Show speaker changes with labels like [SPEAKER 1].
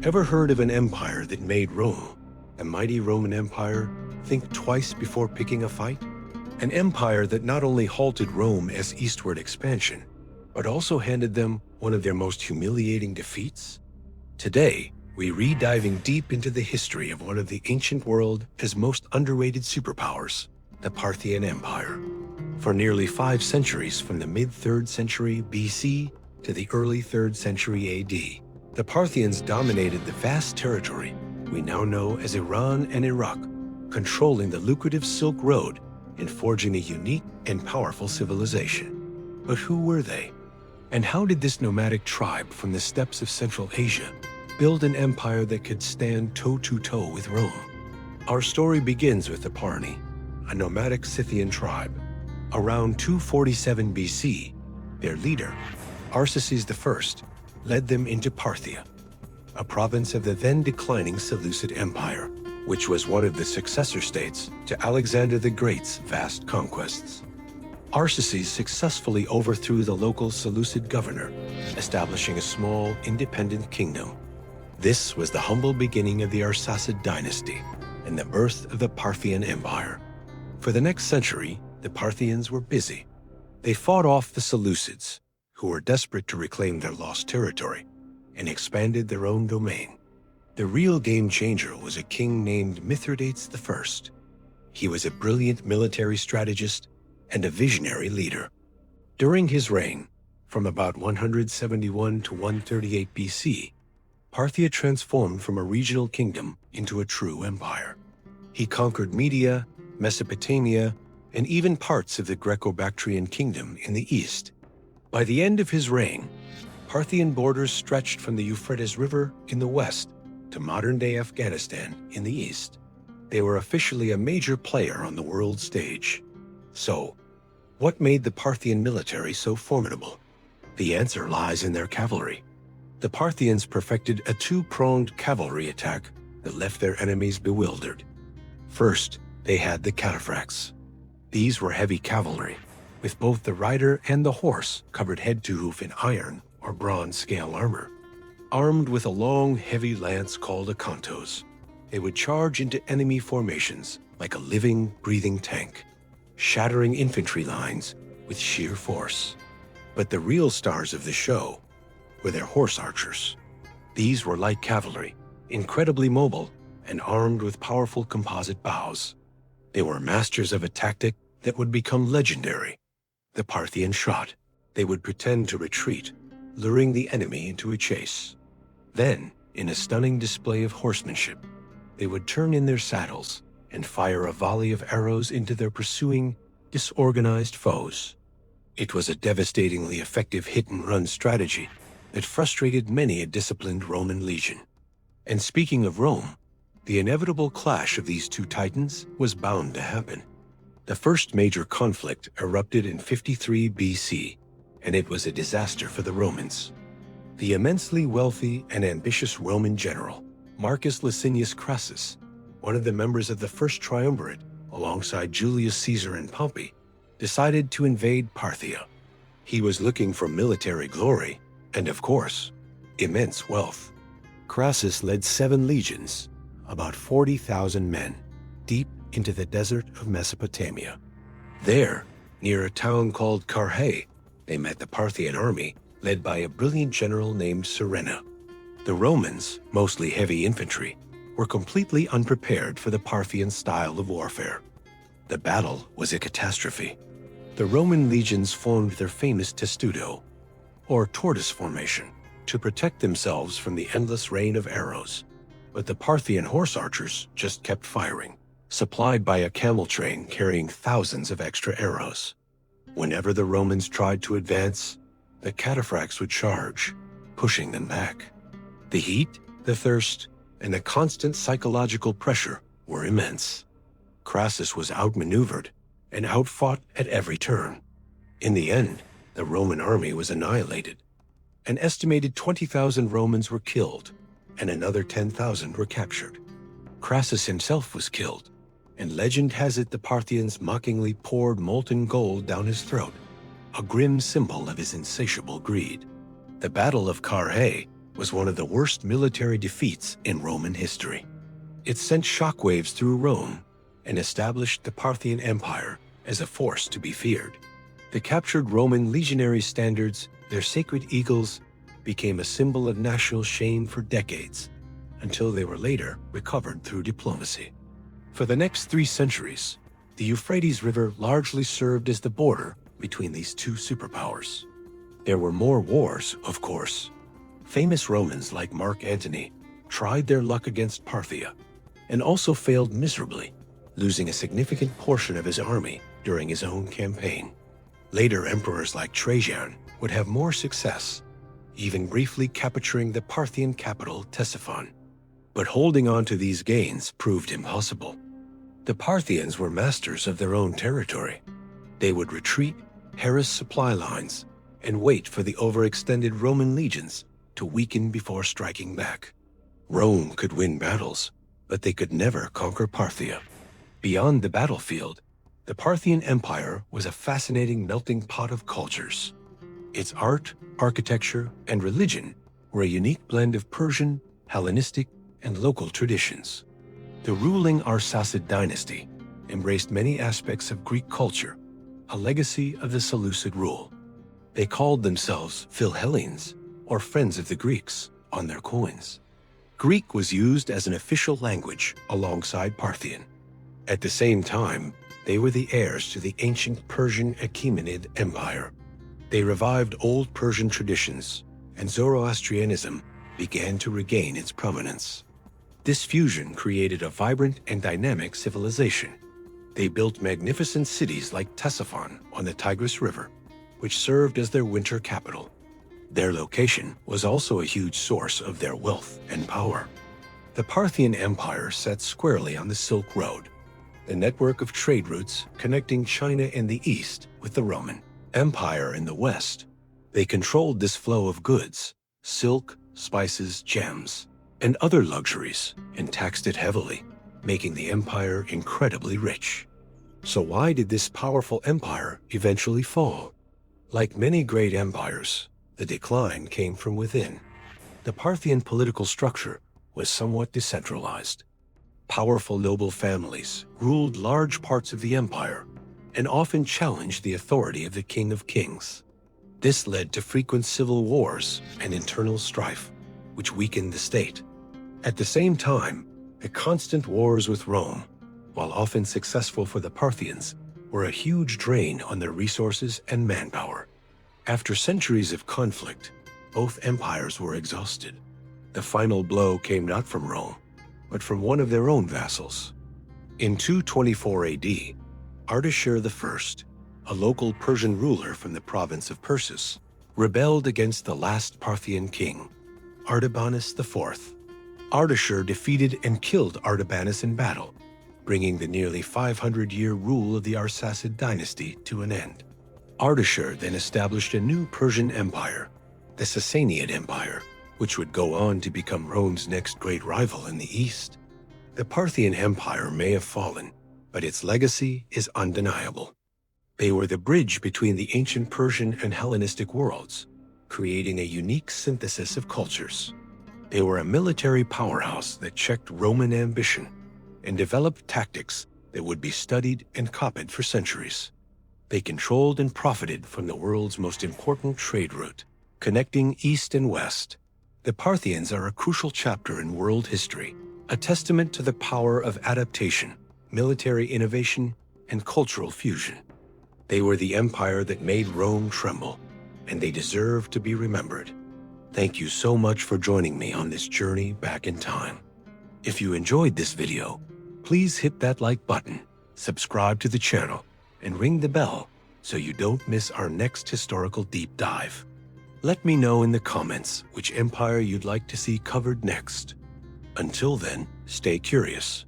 [SPEAKER 1] Ever heard of an empire that made Rome, a mighty Roman Empire, think twice before picking a fight? An empire that not only halted Rome as eastward expansion, but also handed them one of their most humiliating defeats? Today, we re-diving deep into the history of one of the ancient world's most underrated superpowers, the Parthian Empire. For nearly 5 centuries, from the mid-3rd century BC to the early 3rd century AD, the Parthians dominated the vast territory we now know as Iran and Iraq, controlling the lucrative Silk Road and forging a unique and powerful civilization. But who were they? And how did this nomadic tribe from the steppes of Central Asia build an empire that could stand toe-to-toe with Rome? Our story begins with the Parni, a nomadic Scythian tribe. Around 247 BC, their leader, Arsaces I, led them into Parthia, a province of the then-declining Seleucid Empire, which was one of the successor states to Alexander the Great's vast conquests. Arsaces successfully overthrew the local Seleucid governor, establishing a small, independent kingdom. This was the humble beginning of the Arsacid dynasty and the birth of the Parthian Empire. For the next century, the Parthians were busy. They fought off the Seleucids, who were desperate to reclaim their lost territory, and expanded their own domain. The real game changer was a king named Mithridates I. He was a brilliant military strategist and a visionary leader. During his reign, from about 171 to 138 BC, Parthia transformed from a regional kingdom into a true empire. He conquered Media, Mesopotamia, and even parts of the Greco-Bactrian kingdom in the east. By the end of his reign, Parthian borders stretched from the Euphrates River in the west to modern-day Afghanistan in the east. They were officially a major player on the world stage. So, what made the Parthian military so formidable? The answer lies in their cavalry. The Parthians perfected a 2-pronged cavalry attack that left their enemies bewildered. First, they had the cataphracts. These were heavy cavalry, with both the rider and the horse covered head to hoof in iron or bronze scale armor. Armed with a long, heavy lance called a contos, they would charge into enemy formations like a living, breathing tank, shattering infantry lines with sheer force. But the real stars of the show were their horse archers. These were light cavalry, incredibly mobile and armed with powerful composite bows. They were masters of a tactic that would become legendary, the Parthian Shot. They would pretend to retreat, luring the enemy into a chase. Then, in a stunning display of horsemanship, they would turn in their saddles and fire a volley of arrows into their pursuing, disorganized foes. It was a devastatingly effective hit-and-run strategy that frustrated many a disciplined Roman legion. And speaking of Rome, the inevitable clash of these two titans was bound to happen. The first major conflict erupted in 53 BC, and it was a disaster for the Romans. The immensely wealthy and ambitious Roman general, Marcus Licinius Crassus, one of the members of the first triumvirate alongside Julius Caesar and Pompey, decided to invade Parthia. He was looking for military glory and, of course, immense wealth. Crassus led 7 legions, about 40,000 men, deep into the desert of Mesopotamia. There, near a town called Carrhae, they met the Parthian army led by a brilliant general named Serena. The Romans, mostly heavy infantry, were completely unprepared for the Parthian style of warfare. The battle was a catastrophe. The Roman legions formed their famous testudo, or tortoise formation, to protect themselves from the endless rain of arrows. But the Parthian horse archers just kept firing, supplied by a camel train carrying thousands of extra arrows. Whenever the Romans tried to advance, the cataphracts would charge, pushing them back. The heat, the thirst, and the constant psychological pressure were immense. Crassus was outmaneuvered and outfought at every turn. In the end, the Roman army was annihilated. An estimated 20,000 Romans were killed, and another 10,000 were captured. Crassus himself was killed, and legend has it the Parthians mockingly poured molten gold down his throat, a grim symbol of his insatiable greed. The Battle of Carrhae was one of the worst military defeats in Roman history. It sent shockwaves through Rome and established the Parthian Empire as a force to be feared. The captured Roman legionary standards, their sacred eagles, became a symbol of national shame for decades, until they were later recovered through diplomacy. For the next 3 centuries, the Euphrates River largely served as the border between these two superpowers. There were more wars, of course. Famous Romans like Mark Antony tried their luck against Parthia and also failed miserably, losing a significant portion of his army during his own campaign. Later emperors like Trajan would have more success, even briefly capturing the Parthian capital Ctesiphon. But holding on to these gains proved impossible. The Parthians were masters of their own territory. They would retreat, harass supply lines, and wait for the overextended Roman legions to weaken before striking back. Rome could win battles, but they could never conquer Parthia. Beyond the battlefield, the Parthian Empire was a fascinating melting pot of cultures. Its art, architecture, and religion were a unique blend of Persian, Hellenistic, and local traditions. The ruling Arsacid dynasty embraced many aspects of Greek culture, a legacy of the Seleucid rule. They called themselves Philhellenes, or Friends of the Greeks, on their coins. Greek was used as an official language alongside Parthian. At the same time, they were the heirs to the ancient Persian Achaemenid Empire. They revived old Persian traditions, and Zoroastrianism began to regain its prominence. This fusion created a vibrant and dynamic civilization. They built magnificent cities like Ctesiphon on the Tigris River, which served as their winter capital. Their location was also a huge source of their wealth and power. The Parthian Empire sat squarely on the Silk Road, the network of trade routes connecting China in the east with the Roman Empire in the west. They controlled this flow of goods, silk, spices, gems, and other luxuries, and taxed it heavily, making the empire incredibly rich. So why did this powerful empire eventually fall? Like many great empires, the decline came from within. The Parthian political structure was somewhat decentralized. Powerful noble families ruled large parts of the empire and often challenged the authority of the King of Kings. This led to frequent civil wars and internal strife, which weakened the state. At the same time, the constant wars with Rome, while often successful for the Parthians, were a huge drain on their resources and manpower. After centuries of conflict, both empires were exhausted. The final blow came not from Rome, but from one of their own vassals. In 224 AD, Ardashir I, a local Persian ruler from the province of Persis, rebelled against the last Parthian king, Artabanus IV. Ardashir defeated and killed Artabanus in battle, bringing the nearly 500-year rule of the Arsacid dynasty to an end. Ardashir then established a new Persian empire, the Sasanian Empire, which would go on to become Rome's next great rival in the east. The Parthian Empire may have fallen, but its legacy is undeniable. They were the bridge between the ancient Persian and Hellenistic worlds, creating a unique synthesis of cultures. They were a military powerhouse that checked Roman ambition and developed tactics that would be studied and copied for centuries. They controlled and profited from the world's most important trade route, connecting east and west. The Parthians are a crucial chapter in world history, a testament to the power of adaptation, military innovation, and cultural fusion. They were the empire that made Rome tremble, and they deserve to be remembered. Thank you so much for joining me on this journey back in time. If you enjoyed this video, please hit that like button, subscribe to the channel, and ring the bell so you don't miss our next historical deep dive. Let me know in the comments which empire you'd like to see covered next. Until then, stay curious.